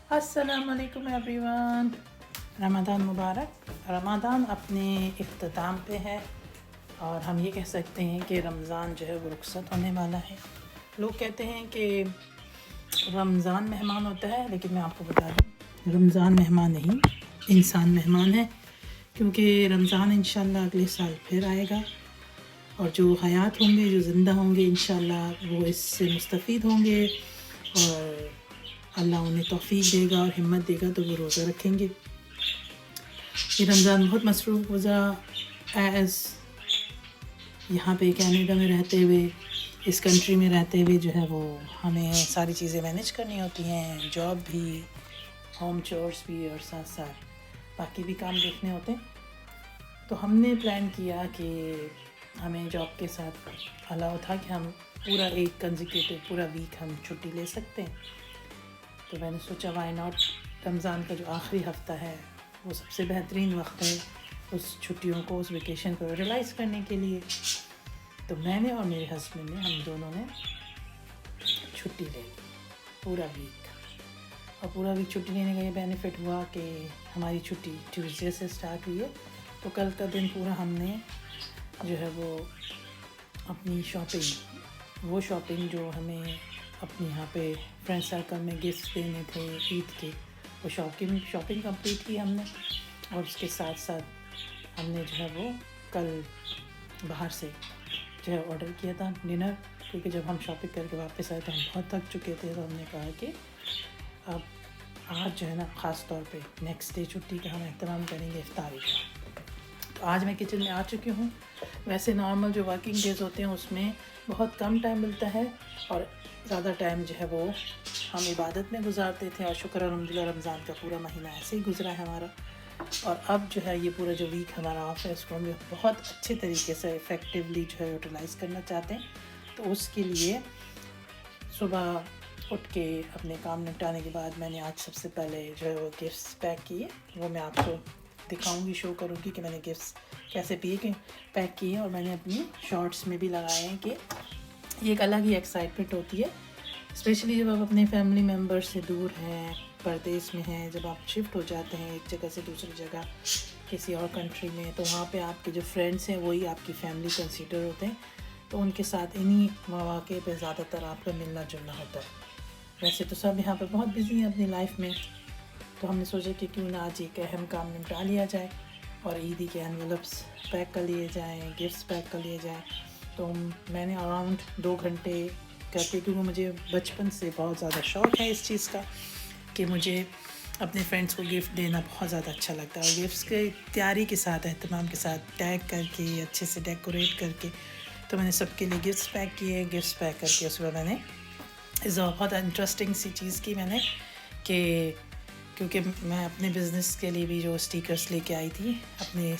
अस्सलाम वालेकुम एवरीवन। रमज़ान मुबारक। रमज़ान अपने इख्तिताम पे है और हम ये कह सकते हैं कि रमज़ान जो है वो रुखसत होने वाला है। लोग कहते हैं कि रमज़ान मेहमान होता है, लेकिन मैं आपको बता दूँ रमज़ान मेहमान नहीं, इंसान मेहमान है। क्योंकि रमज़ान इंशाल्लाह अगले साल फिर आएगा और जो हयात होंगे, जो ज़िंदा होंगे, इंशाल्लाह वो इससे मुस्तफ़ीद होंगे और अल्लाह उन्हें तौफ़ीक देगा और हिम्मत देगा तो वो रोज़ा रखेंगे। ये रमज़ान बहुत मसरूफ़ गुज़रा एज़ यहाँ पे कनाडा में रहते हुए, इस कंट्री में रहते हुए जो है वो हमें सारी चीज़ें मैनेज करनी होती हैं, जॉब भी, होम चोर्स भी और साथ साथ बाकी भी काम देखने होते हैं। तो हमने प्लान किया कि हमें जॉब के साथ अलाउ था कि हम पूरा एक कंसेक्यूटिव पूरा वीक हम छुट्टी ले सकते हैं। तो मैंने सोचा वाई नॉट, रमज़ान का जो आखिरी हफ़्ता है वो सबसे बेहतरीन वक्त है उस छुट्टियों को, उस वेकेशन को रियलाइज़ करने के लिए। तो मैंने और मेरे हस्बैंड ने, हम दोनों ने छुट्टी ले ली पूरा वीक। और पूरा वीक छुट्टी लेने का ये बेनिफिट हुआ कि हमारी छुट्टी ट्यूसडे से स्टार्ट हुई है। तो कल का दिन पूरा हमने जो है वो अपनी शॉपिंग जो हमें अपने यहाँ पे फ्रेंड सर्कल में गिफ्ट देने थे ईद के, वो शॉपिंग कंप्लीट की हमने। और उसके साथ साथ हमने जो है वो कल बाहर से जो है ऑर्डर किया था डिनर, क्योंकि जब हम शॉपिंग करके वापस आए तो हम बहुत थक चुके थे। तो हमने कहा कि अब आज जो है ना, ख़ास तौर पे नेक्स्ट डे छुट्टी का हम एहतमाम करेंगे इफ्तारी का। तो आज मैं किचन में आ चुकी हूँ। वैसे नॉर्मल जो वर्किंग डेज़ होते हैं उसमें बहुत कम टाइम मिलता है और ज़्यादा टाइम जो है वो हम इबादत में गुजारते थे। और शुक्र अल्हम्दुलिल्लाह रमज़ान का पूरा महीना ऐसे ही गुजरा है हमारा। और अब जो है ये पूरा जो वीक हमारा ऑफ है उसको हम बहुत अच्छे तरीके से इफ़ेक्टिवली जो है यूटिलाइज़ करना चाहते हैं। तो उसके लिए सुबह उठ के अपने काम निपटाने के बाद मैंने आज सबसे पहले जो है वो गिफ्ट्स पैक किए। वो मैं आपको दिखाऊंगी, शो करूंगी कि मैंने गिफ्ट्स कैसे पैक किए। और मैंने अपनी शॉर्ट्स में भी लगाए हैं कि ये एक अलग ही एक्साइटमेंट होती है, स्पेशली जब आप अपने फैमिली मेम्बर से दूर हैं, परदेश में हैं, जब आप शिफ्ट हो जाते हैं एक जगह से दूसरी जगह किसी और कंट्री में, तो वहाँ पे आपके जो फ्रेंड्स हैं वही आपकी फैमिली कंसीडर होते हैं। तो उनके साथ इन्हीं मौके पे ज़्यादातर आपका मिलना जुलना होता है। वैसे तो सब यहाँ पे बहुत बिजी हैं अपनी लाइफ में, तो हमने सोचा कि क्यों ना आज एक अहम काम निपटा लिया जाए और ईदी के एनवेलप्स पैक कर लिए जाएँ, गिफ्ट्स पैक कर लिए जाएँ। तो मैंने अराउंड 2 घंटे करके, क्योंकि मुझे बचपन से बहुत ज़्यादा शौक़ है इस चीज़ का कि मुझे अपने फ्रेंड्स को गिफ्ट देना बहुत ज़्यादा अच्छा लगता है। और गिफ्ट्स के तैयारी के साथ, एहतमाम के साथ, टैग करके, अच्छे से डेकोरेट करके, तो मैंने सबके लिए गिफ्ट्स पैक किए। गिफ्ट्स पैक करके उसके बाद मैंने इस बहुत इंटरेस्टिंग सी चीज़ की मैंने कि क्योंकि मैं अपने बिज़नेस के लिए भी जो स्टिकर्स लेके आई थी अपने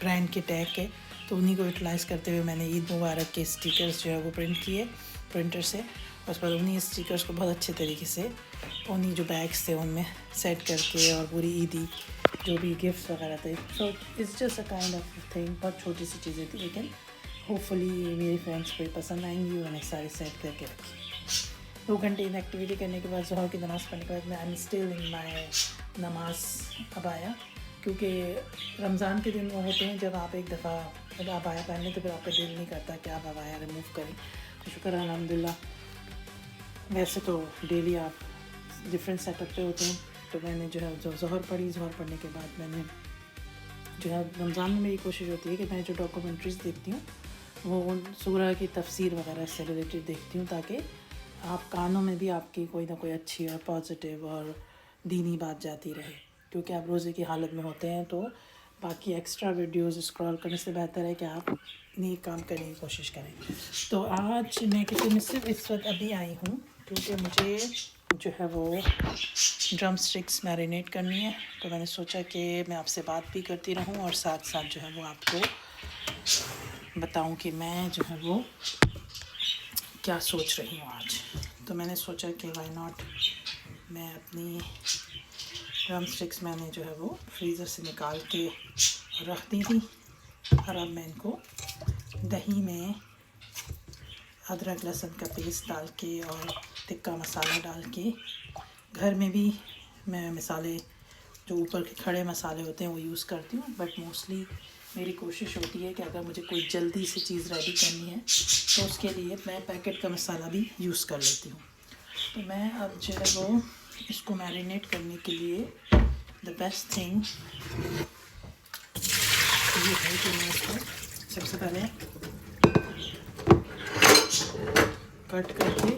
ब्रांड के टैग के, तो उन्हीं को यूटिलाइज़ करते हुए मैंने ईद मुबारक के स्टिकर्स जो है वो प्रिंट किए प्रिंटर से। उस पर उन्हीं स्टिकर्स को बहुत अच्छे तरीके से उन्हीं जो बैग्स थे उनमें सेट करके और पूरी ईदी जो भी गिफ्ट्स वगैरह थे, so it's just a kind of thing. बहुत छोटी सी चीज़ें थी, लेकिन होपफुली मेरे फ्रेंड्स को पसंद आएंगी। उन्हें सारे सेट करके रखी। 2 घंटे इन एक्टिविटी करने के बाद, ज़ोहर की नमाज़ पढ़ने के बाद, मैं आई एम स्टिल इन माई नमाज अबाया, क्योंकि रमज़ान के दिन वो होते हैं जब आप एक दफ़ा जब अबाया पहन लें तो फिर आपका दिल नहीं करता कि आप अबाया रिमूव करें। तो शुक्र अल्हम्दुलिल्लाह, वैसे तो डेली आप डिफरेंट सेटअप पे होते हैं। तो मैंने जो है ज़ोहर पढ़ने के बाद मैंने जो है, रमज़ान में मेरी कोशिश होती है कि मैं जो डॉक्यूमेंट्रीज़ देखती हूँ वो उन सूरह की तफसीर वगैरह से रिलेटेड देखती हूँ, ताकि आप कानों में भी आपकी कोई ना कोई अच्छी और पॉजिटिव और दीनी बात जाती रहे। क्योंकि आप रोज़े की हालत में होते हैं तो बाकी एक्स्ट्रा वीडियोस स्क्रॉल करने से बेहतर है कि आप नेक काम करने की कोशिश करें। तो आज मैं किचन में सिर्फ इस वक्त अभी आई हूँ क्योंकि मुझे जो है वो ड्रम स्टिक्स मैरिनेट करनी है। तो मैंने सोचा कि मैं आपसे बात भी करती रहूँ और साथ साथ जो है वो आपको बताऊँ कि मैं जो है वो क्या सोच रही हूँ आज। तो मैंने सोचा कि वाई नॉट, मैं अपनी ड्रम स्टिक्स मैंने जो है वो फ्रीज़र से निकाल के रख दी थी और अब मैं इनको दही में अदरक लहसुन का पेस्ट डाल के और तिक्का मसाला डाल के घर में भी मैं मसाले जो ऊपर के खड़े मसाले होते हैं वो यूज़ करती हूँ, बट मोस्टली मेरी कोशिश होती है कि अगर मुझे कोई जल्दी से चीज़ रेडी करनी है तो उसके लिए मैं पैकेट का मसाला भी यूज़ कर लेती हूँ। तो मैं अब जो है वो इसको मैरिनेट करने के लिए द बेस्ट थिंग ये है कि मैं इसको सबसे पहले कट करके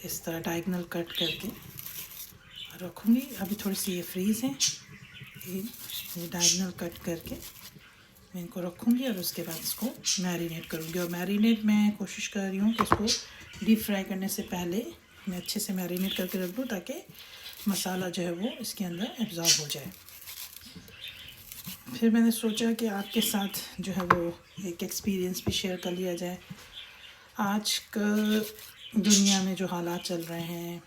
इस तरह डायगोनल कट करके रखूँगी। अभी थोड़ी सी ये फ्रीज़ है, ये डायगोनल कट करके मैं इनको रखूँगी और उसके बाद इसको मैरिनेट करूँगी। और मैरिनेट मैं कोशिश कर रही हूँ कि इसको डीप फ्राई करने से पहले मैं अच्छे से मैरिनेट करके रख दूँ ताकि मसाला जो है वो इसके अंदर एब्जॉर्ब हो जाए। फिर मैंने सोचा कि आपके साथ जो है वो एक एक्सपीरियंस भी शेयर कर लिया जाए। आजकल दुनिया में जो हालात चल रहे हैं,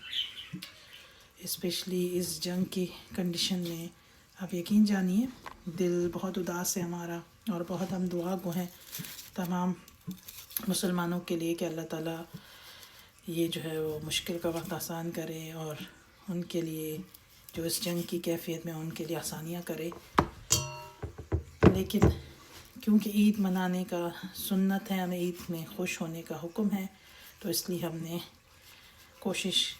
स्पेशली इस जंग की कंडीशन में, आप यकीन जानिए दिल बहुत उदास है हमारा, और बहुत हम दुआ गो हैं तमाम मुसलमानों के लिए कि अल्लाह ताला ये जो है वो मुश्किल का वक्त आसान करे और उनके लिए जो इस जंग की कैफियत में उनके लिए आसानियाँ करे। लेकिन क्योंकि ईद मनाने का सुन्नत है, हमें ईद में खुश होने का हुक्म है, तो इसलिए हमने कोशिश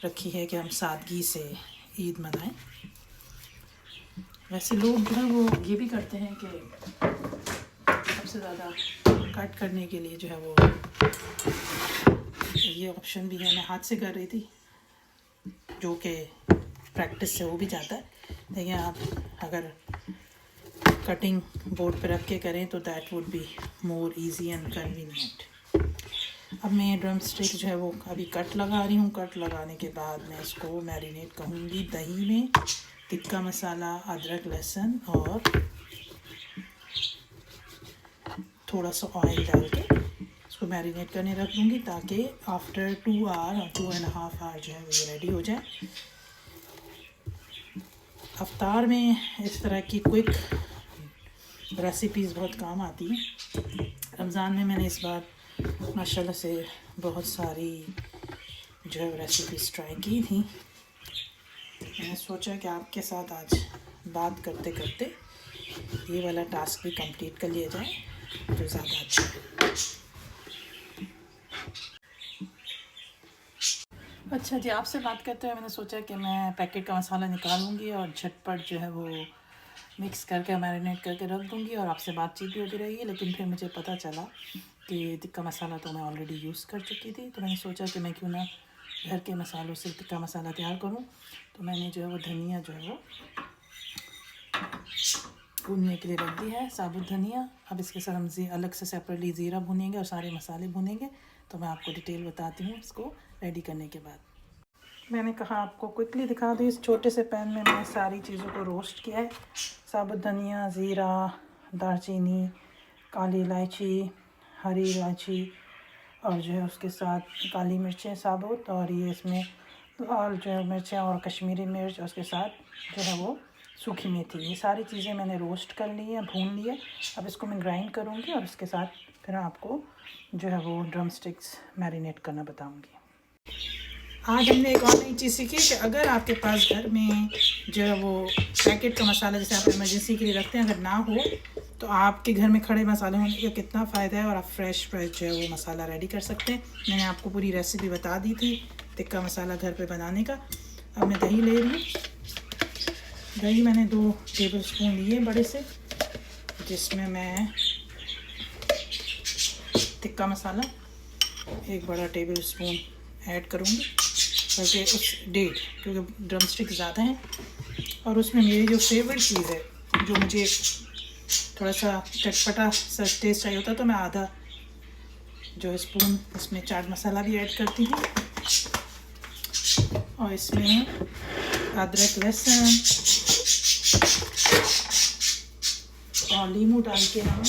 रखी है कि हम सादगी से ईद मनाएं। वैसे लोग जो है वो ये भी करते हैं कि सबसे ज़्यादा कट करने के लिए जो है वो ये ऑप्शन भी है। मैं हाथ से कर रही थी जो कि प्रैक्टिस से हो भी जाता है, लेकिन आप अगर कटिंग बोर्ड पर रख के करें तो that would be more easy and convenient. अब मैं ड्रम स्टिक जो है वो अभी कट लगा रही हूँ। कट लगाने के बाद मैं इसको मैरिनेट करूँगी दही में, टिक्का मसाला, अदरक, लहसुन और थोड़ा सा ऑयल डाल के इसको मैरिनेट करने रख दूँगी ताकि आफ्टर 2 आवर और 2.5 आवर जो है वो ये रेडी हो जाए। अफ्तार में इस तरह की क्विक रेसिपीज़ बहुत काम आती हैं। रमज़ान में मैंने इस बार माशाल्लाह से बहुत सारी जो है रेसिपीज़ ट्राई की थी। मैंने सोचा कि आपके साथ आज बात करते करते ये वाला टास्क भी कंप्लीट कर लिया जाए तो ज़्यादा अच्छा है। अच्छा जी, आपसे बात करते हुए मैंने सोचा कि मैं पैकेट का मसाला निकालूंगी और झटपट जो है वो मिक्स करके मैरिनेट करके रख दूंगी और आपसे बातचीत भी होती रहेगी। लेकिन फिर मुझे पता चला कि टिक्का मसाला तो मैं ऑलरेडी यूज़ कर चुकी थी, तो मैंने सोचा कि मैं क्यों ना घर के मसालों से टिक्का मसाला तैयार करूं। तो मैंने जो है वो धनिया जो है वो भूनने के लिए रख दी है, साबुत धनिया। अब इसके साथ हम अलग से सेपरेटली ज़ीरा भूनेंगे और सारे मसाले भूनेंगे। तो मैं आपको डिटेल बताती हूँ इसको रेडी करने के बाद। मैंने कहा आपको क्विकली दिखा दूँ। इस छोटे से पैन में मैंने सारी चीज़ों को रोस्ट किया है। साबुत धनिया, ज़ीरा, दालचीनी, काली इलायची, हरी इलायची और जो है उसके साथ काली मिर्चें साबुत, और ये इसमें लाल जो है मिर्चें और कश्मीरी मिर्च, और उसके साथ जो है वो सूखी मेथी। ये सारी चीज़ें मैंने रोस्ट कर ली है, भून ली है। अब इसको मैं ग्राइंड करूँगी और उसके साथ फिर आपको जो है वो ड्रम स्टिक्स मैरिनेट करना बताऊँगी। आज हमने एक और नई चीज़ सीखी कि अगर आपके पास घर में जो है वो पैकेट का मसाला जैसे आप इमरजेंसी के लिए रखते हैं अगर ना हो, तो आपके घर में खड़े मसाले होने का कितना फ़ायदा है और आप फ्रेश जो है वो मसाला रेडी कर सकते हैं। मैंने आपको पूरी रेसिपी बता दी थी टिक्का मसाला घर पे बनाने का। अब मैं दही ले रही हूँ। दही मैंने 2 टेबलस्पून लिए बड़े से, जिसमें मैं टिक्का मसाला 1 बड़ा टेबलस्पून ऐड करूँगी, बल्कि उस 1.5, क्योंकि ड्रम स्टिक ज़्यादा हैं। और उसमें मेरी जो फेवरेट चीज़ है, जो मुझे थोड़ा सा चटपटा सा टेस्ट चाहिए होता है, तो मैं आधा जो स्पून इसमें चाट मसाला भी ऐड करती हूँ। और इसमें अदरक, लहसुन और नींबू डाल के हम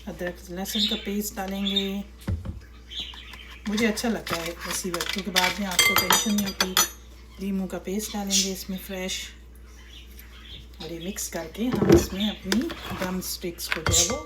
अदरक लहसुन का पेस्ट डालेंगे। मुझे अच्छा लगता है इसी वक्त, क्योंकि बाद में आपको टेंशन नहीं होती। नींबू का पेस्ट डालेंगे इसमें फ्रेश, और ये मिक्स करके हम इसमें अपनी ड्रम स्टिक्स को जो है वो